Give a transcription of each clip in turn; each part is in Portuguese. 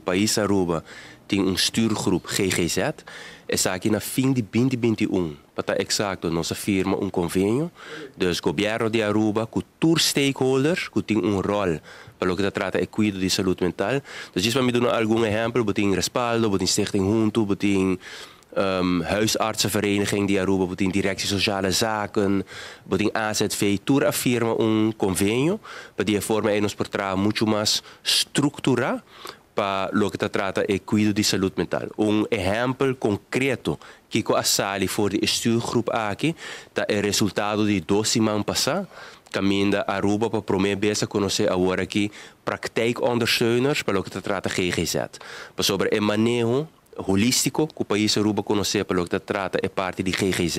país Aruba tem stuurgroep GGZ. Essa aqui na fim de 2021, para estar exato, nossa firma convênio dos governo de Aruba com tour stakeholders que tem rol para o que trata de cuidado de saúde mental. Então, isso para me dar algum exemplo, tem respaldo, tem Stichting Junto, tem huisartsenvereniging die Aruba, tem Directie Sociale Zaken, tem AZV, tour a firma convênio, para de forma nos portar muito mais estrutura para o que trata de cuidado de saúde mental. Exemplo concreto que a sali voor de stuurgroep aqui, é o resultado de 2 semanas passadas, caminda Aruba para promover a conhecer agora aqui praktijkondersteuners para o que trata GGZ. Para sobre o manejo holístico que o país Aruba conhecer para o que trata é parte de GGZ,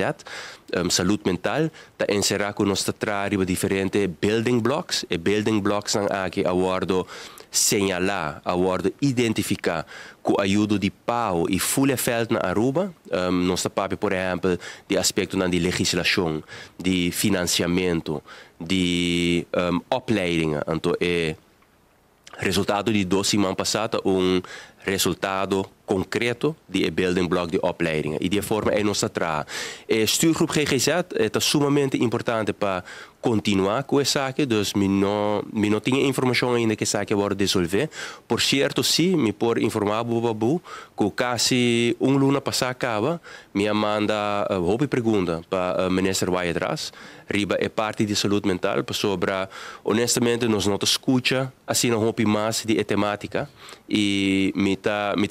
saúde mental, está encerrar com nós tratar de diferentes building blocks, e building blocks são aqui aguardo señalar, aguardo identificar com a ajuda de pau e full effect na Aruba, nós estamos, por exemplo, de aspecto de legislação, de financiamento, de opleidingen. Então, é resultado de 2 semanas passadas, resultado concreto de building block de opleidingen. E de forma é nossa tra. A stuurgroep GGZ é sumamente importante para continuar com essa aqui, dus me não tinha informação ainda que essa aqui vai resolver. Por certo, sim, me por informar babu que quase luna passada acaba, me manda uma pergunta para o ministro Waidras, riba é parte de saúde mental, sobre honestamente nós não escuta assim não mais de temática e me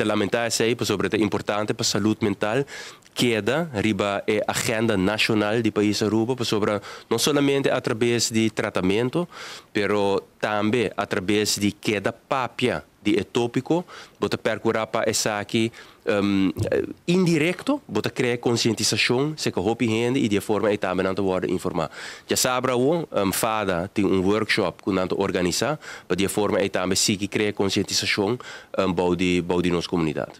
lamentar sei sobre é importante para a saúde mental queda riba é agenda nacional do país Aruba sobre não somente através de tratamento, pero também através de queda papia de tópico, bota percurar para essa aqui indireto, bota criar conscientização, se que hopi gente e de forma também não te informar. Já sabe fada tem workshop que não organizar, para de forma também se que criar conscientização bau de nossa comunidade.